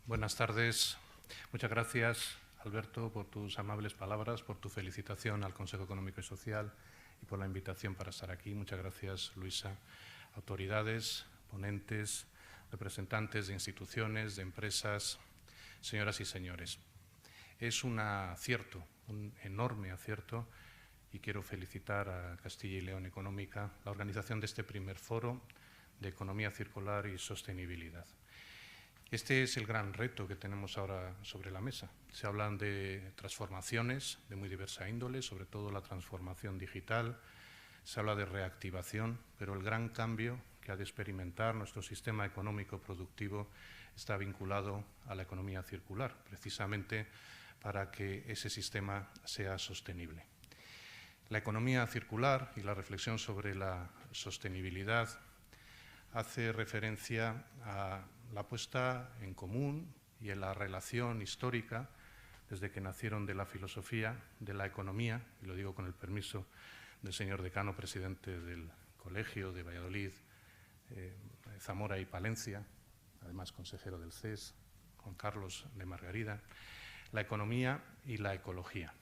Buenas tardes. Muchas gracias, Alberto, por tus amables palabras, por tu felicitación al Consejo Económico y Social y por la invitación para estar aquí. Muchas gracias, Luisa. Autoridades, ponentes, representantes de instituciones, de empresas, señoras y señores. Es un acierto, un enorme acierto, y quiero felicitar a Castilla y León Económica la organización de este primer foro de economía circular y sostenibilidad. Este es el gran reto que tenemos ahora sobre la mesa. Se hablan de transformaciones de muy diversa índole, sobre todo la transformación digital. Se habla de reactivación, pero el gran cambio que ha de experimentar nuestro sistema económico productivo está vinculado a la economía circular, precisamente para que ese sistema sea sostenible. La economía circular y la reflexión sobre la sostenibilidad hace referencia a la puesta en común y en la relación histórica, desde que nacieron de la filosofía, de la economía, y lo digo con el permiso del señor decano, presidente del Colegio de Valladolid, Zamora y Palencia, además consejero del CES, Juan Carlos de Margarida, la economía y la ecología.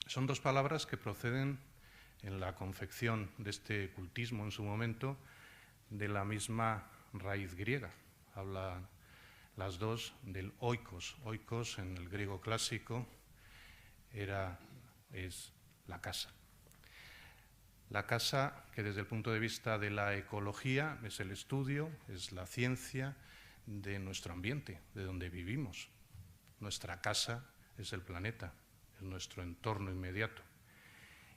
Son dos palabras que proceden en la confección de este cultismo en su momento de la misma raíz griega. Hablan las dos del oikos. Oikos en el griego clásico es la casa. La casa que desde el punto de vista de la ecología es el estudio, es la ciencia de nuestro ambiente, de donde vivimos. Nuestra casa es el planeta, es nuestro entorno inmediato.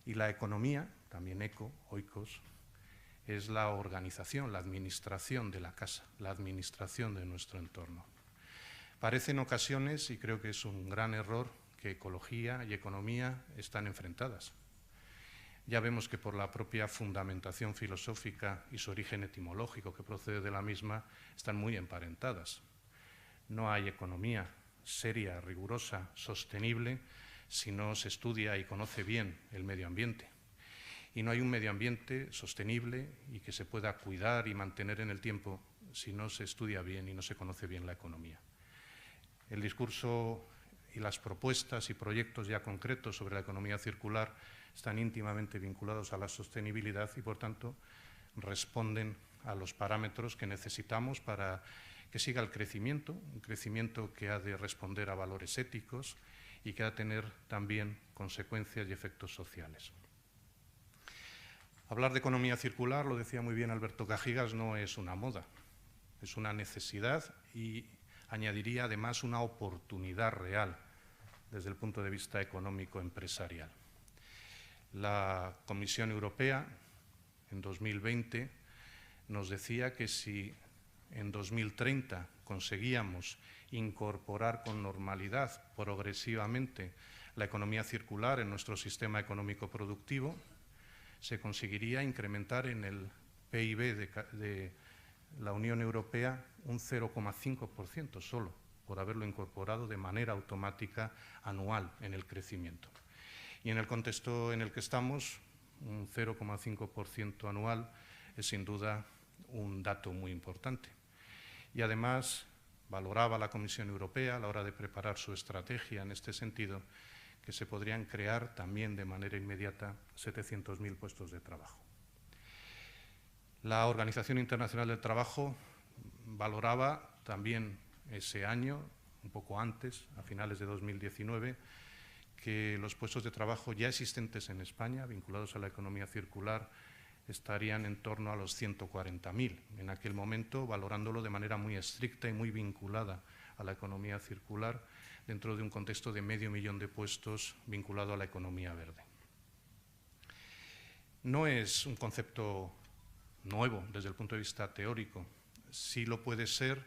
Y la economía, también oikos, es la organización, la administración de la casa, la administración de nuestro entorno. Parece en ocasiones, y creo que es un gran error, que ecología y economía están enfrentadas. Ya vemos que por la propia fundamentación filosófica y su origen etimológico que procede de la misma, están muy emparentadas. No hay economía seria, rigurosa, sostenible, si no se estudia y conoce bien el medio ambiente. Y no hay un medio ambiente sostenible y que se pueda cuidar y mantener en el tiempo si no se estudia bien y no se conoce bien la economía. El discurso y las propuestas y proyectos ya concretos sobre la economía circular están íntimamente vinculados a la sostenibilidad y, por tanto, responden a los parámetros que necesitamos para que siga el crecimiento, un crecimiento que ha de responder a valores éticos y que ha de tener también consecuencias y efectos sociales. Hablar de economía circular, lo decía muy bien Alberto Cajigas, no es una moda, es una necesidad y añadiría además una oportunidad real desde el punto de vista económico-empresarial. La Comisión Europea en 2020 nos decía que si en 2030 conseguíamos incorporar con normalidad progresivamente la economía circular en nuestro sistema económico productivo, se conseguiría incrementar en el PIB de la Unión Europea un 0,5% solo, por haberlo incorporado de manera automática anual en el crecimiento. Y en el contexto en el que estamos, un 0,5% anual es sin duda un dato muy importante. Y además valoraba la Comisión Europea a la hora de preparar su estrategia en este sentido, que se podrían crear también de manera inmediata 700.000 puestos de trabajo. La Organización Internacional del Trabajo valoraba también ese año, un poco antes, a finales de 2019, que los puestos de trabajo ya existentes en España, vinculados a la economía circular, estarían en torno a los 140.000. En aquel momento, valorándolo de manera muy estricta y muy vinculada a la economía circular, dentro de un contexto de 500.000 de puestos vinculado a la economía verde. No es un concepto nuevo desde el punto de vista teórico, sí lo puede ser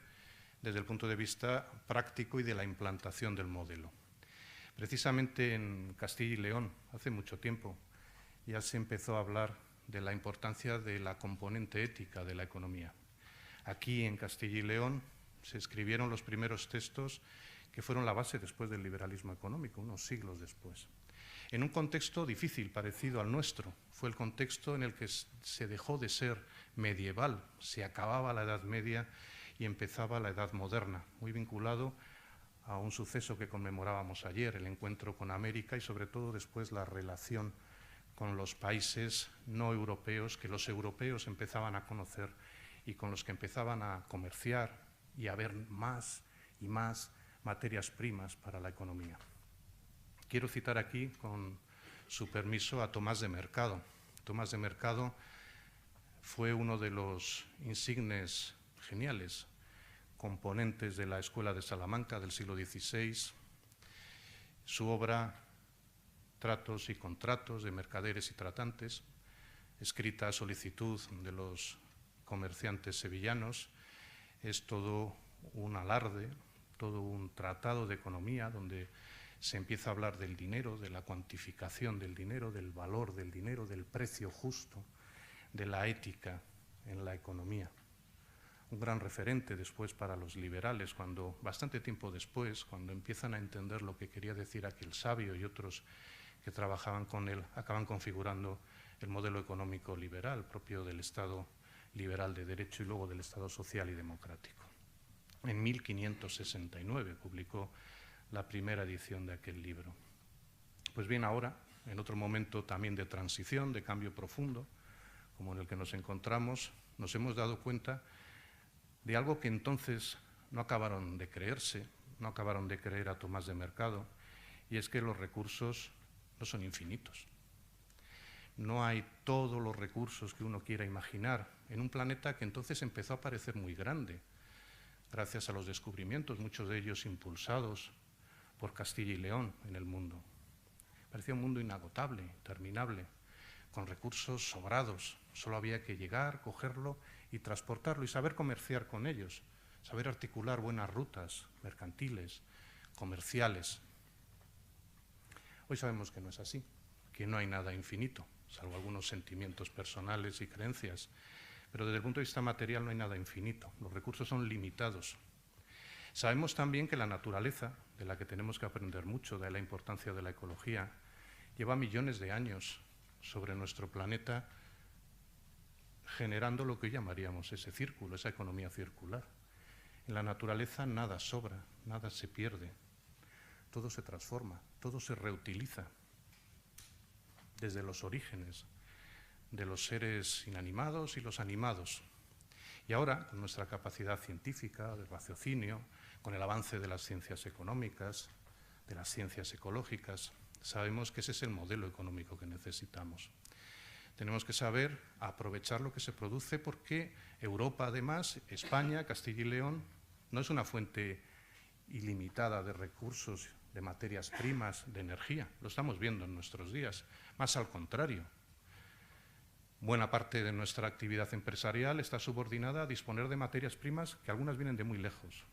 desde el punto de vista práctico y de la implantación del modelo. Precisamente en Castilla y León, hace mucho tiempo, ya se empezó a hablar de la importancia de la componente ética de la economía. Aquí en Castilla y León se escribieron los primeros textos que fueron la base después del liberalismo económico, unos siglos después. En un contexto difícil, parecido al nuestro, fue el contexto en el que se dejó de ser medieval, se acababa la Edad Media y empezaba la Edad Moderna, muy vinculado a un suceso que conmemorábamos ayer, el encuentro con América y sobre todo después la relación con los países no europeos que los europeos empezaban a conocer y con los que empezaban a comerciar y a ver más y más materias primas para la economía. Quiero citar aquí, con su permiso, a Tomás de Mercado. Tomás de Mercado fue uno de los insignes geniales componentes de la Escuela de Salamanca del siglo XVI. Su obra, Tratos y contratos de mercaderes y tratantes, escrita a solicitud de los comerciantes sevillanos, es todo un alarde, todo un tratado de economía donde se empieza a hablar del dinero, de la cuantificación del dinero, del valor del dinero, del precio justo, de la ética en la economía. Un gran referente después para los liberales, cuando bastante tiempo después, cuando empiezan a entender lo que quería decir aquel sabio y otros que trabajaban con él, acaban configurando el modelo económico liberal propio del Estado liberal de derecho y luego del Estado social y democrático. En 1569 publicó la primera edición de aquel libro. Pues bien, ahora, en otro momento también de transición, de cambio profundo, como en el que nos encontramos, nos hemos dado cuenta de algo que entonces no acabaron de creerse, no acabaron de creer a Tomás de Mercado, y es que los recursos no son infinitos. No hay todos los recursos que uno quiera imaginar en un planeta que entonces empezó a parecer muy grande, gracias a los descubrimientos, muchos de ellos impulsados por Castilla y León en el mundo. Parecía un mundo inagotable, interminable, con recursos sobrados. Solo había que llegar, cogerlo y transportarlo y saber comerciar con ellos, saber articular buenas rutas mercantiles, comerciales. Hoy sabemos que no es así, que no hay nada infinito, salvo algunos sentimientos personales y creencias, pero desde el punto de vista material no hay nada infinito, los recursos son limitados. Sabemos también que la naturaleza, de la que tenemos que aprender mucho, de la importancia de la ecología, lleva millones de años sobre nuestro planeta generando lo que hoy llamaríamos ese círculo, esa economía circular. En la naturaleza nada sobra, nada se pierde, todo se transforma, todo se reutiliza desde los orígenes de los seres inanimados y los animados. Y ahora, con nuestra capacidad científica, de raciocinio, con el avance de las ciencias económicas, de las ciencias ecológicas, sabemos que ese es el modelo económico que necesitamos. Tenemos que saber aprovechar lo que se produce porque Europa, además, España, Castilla y León, no es una fuente ilimitada de recursos, de materias primas, de energía. Lo estamos viendo en nuestros días. Más al contrario. Buena parte de nuestra actividad empresarial está subordinada a disponer de materias primas que algunas vienen de muy lejos.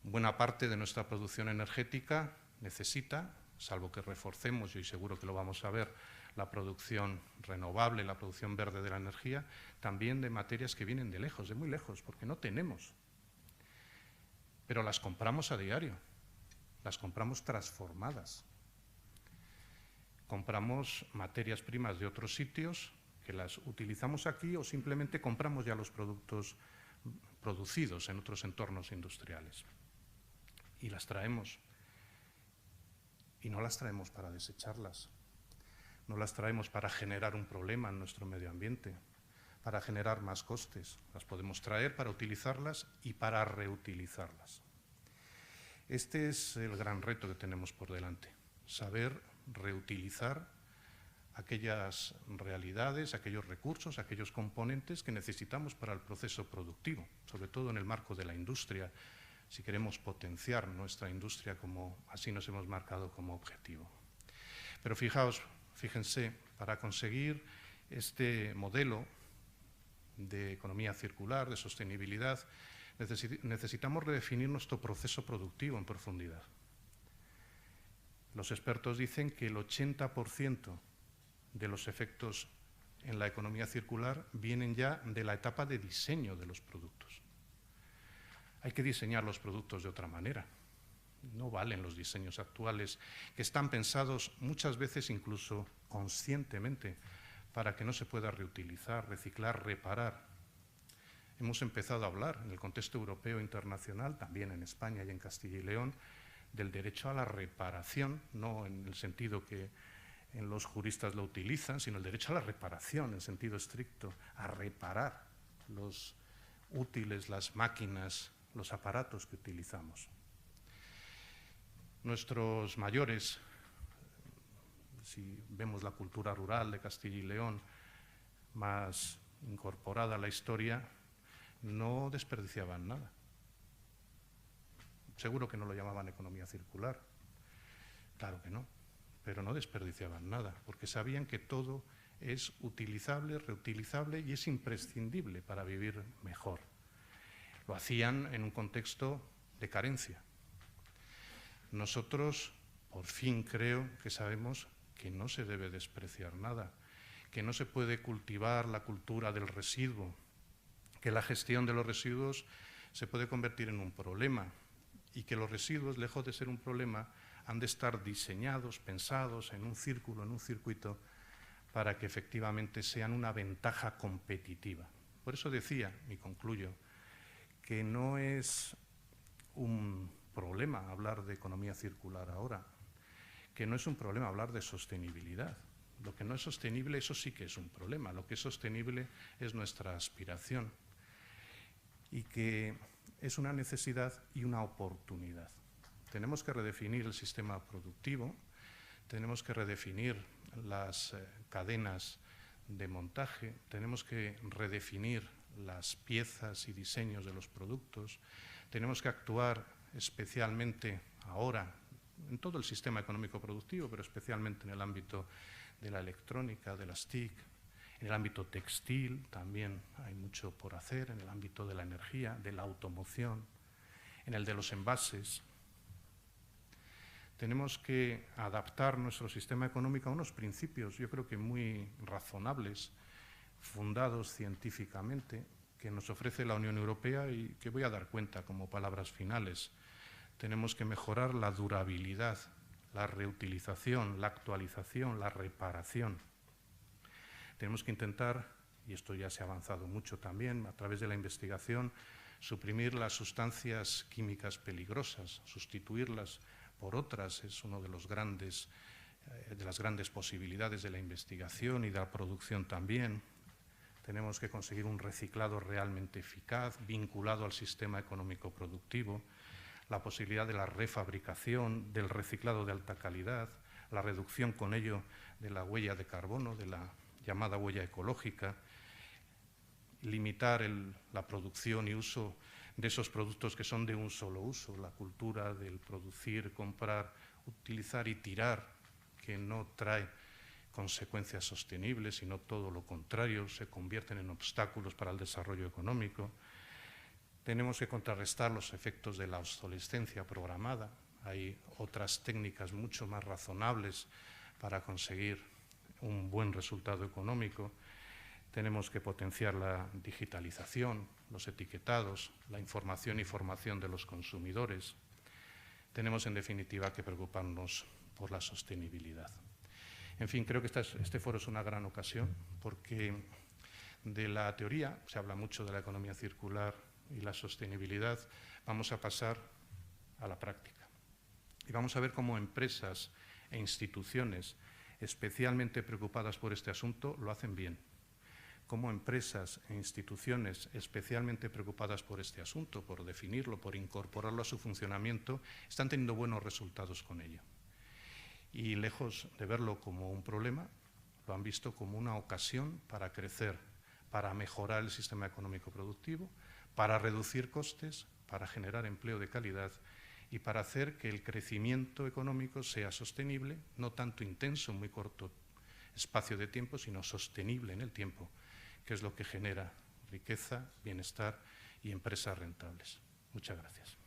Buena parte de nuestra producción energética necesita, salvo que reforcemos, y seguro que lo vamos a ver, la producción renovable, la producción verde de la energía, también de materias que vienen de lejos, de muy lejos, porque no tenemos. Pero las compramos a diario, las compramos transformadas. Compramos materias primas de otros sitios que las utilizamos aquí o simplemente compramos ya los productos producidos en otros entornos industriales. Y las traemos. Y no las traemos para desecharlas. No las traemos para generar un problema en nuestro medio ambiente, para generar más costes. Las podemos traer para utilizarlas y para reutilizarlas. Este es el gran reto que tenemos por delante, saber reutilizar aquellas realidades, aquellos recursos, aquellos componentes que necesitamos para el proceso productivo, sobre todo en el marco de la industria, si queremos potenciar nuestra industria como así nos hemos marcado como objetivo. Pero fíjense, para conseguir este modelo de economía circular, de sostenibilidad, necesitamos redefinir nuestro proceso productivo en profundidad. Los expertos dicen que el 80% de los efectos en la economía circular vienen ya de la etapa de diseño de los productos. Hay que diseñar los productos de otra manera. No valen los diseños actuales, que están pensados muchas veces incluso conscientemente para que no se pueda reutilizar, reciclar, reparar. hemos empezado a hablar en el contexto europeo e internacional, también en España y en Castilla y León, del derecho a la reparación, no en el sentido que los juristas lo utilizan, sino el derecho a la reparación en sentido estricto, a reparar los útiles, las máquinas, los aparatos que utilizamos. Nuestros mayores, si vemos la cultura rural de Castilla y León más incorporada a la historia, no desperdiciaban nada. Seguro que no lo llamaban economía circular, claro que no, pero no desperdiciaban nada, porque sabían que todo es utilizable, reutilizable y es imprescindible para vivir mejor. Lo hacían en un contexto de carencia. Nosotros, por fin, creo que sabemos que no se debe despreciar nada, que no se puede cultivar la cultura del residuo, que la gestión de los residuos se puede convertir en un problema y que los residuos, lejos de ser un problema, han de estar diseñados, pensados en un círculo, en un circuito, para que efectivamente sean una ventaja competitiva. Por eso decía, y concluyo, que no es un problema hablar de economía circular ahora, que no es un problema hablar de sostenibilidad. Lo que no es sostenible, eso sí que es un problema. Lo que es sostenible es nuestra aspiración y que es una necesidad y una oportunidad. Tenemos que redefinir el sistema productivo, tenemos que redefinir las cadenas de montaje, tenemos que redefinir las piezas y diseños de los productos, tenemos que actuar especialmente ahora en todo el sistema económico productivo, pero especialmente en el ámbito de la electrónica, de las TIC, en el ámbito textil también hay mucho por hacer, en el ámbito de la energía, de la automoción, en el de los envases. Tenemos que adaptar nuestro sistema económico a unos principios, yo creo que muy razonables, fundados científicamente, que nos ofrece la Unión Europea y que voy a dar cuenta como palabras finales. Tenemos que mejorar la durabilidad, la reutilización, la actualización, la reparación. Tenemos que intentar, y esto ya se ha avanzado mucho también, a través de la investigación, suprimir las sustancias químicas peligrosas, sustituirlas por otras, es una de las grandes posibilidades de la investigación y de la producción también. Tenemos que conseguir un reciclado realmente eficaz, vinculado al sistema económico productivo, la posibilidad de la refabricación, del reciclado de alta calidad, la reducción con ello de la huella de carbono, de la llamada huella ecológica, limitar la producción y uso de esos productos que son de un solo uso, la cultura del producir, comprar, utilizar y tirar, que no trae consecuencias sostenibles, sino todo lo contrario, se convierten en obstáculos para el desarrollo económico. Tenemos que contrarrestar los efectos de la obsolescencia programada. Hay otras técnicas mucho más razonables para conseguir un buen resultado económico. Tenemos que potenciar la digitalización, los etiquetados, la información y formación de los consumidores. Tenemos, en definitiva, que preocuparnos por la sostenibilidad. En fin, creo que este foro es una gran ocasión porque de la teoría, se habla mucho de la economía circular y la sostenibilidad, vamos a pasar a la práctica. Y vamos a ver cómo empresas e instituciones especialmente preocupadas por este asunto lo hacen bien. Cómo empresas e instituciones especialmente preocupadas por este asunto, por definirlo, por incorporarlo a su funcionamiento, están teniendo buenos resultados con ello. Y lejos de verlo como un problema, lo han visto como una ocasión para crecer, para mejorar el sistema económico productivo, para reducir costes, para generar empleo de calidad y para hacer que el crecimiento económico sea sostenible, no tanto intenso en muy corto espacio de tiempo, sino sostenible en el tiempo, que es lo que genera riqueza, bienestar y empresas rentables. Muchas gracias.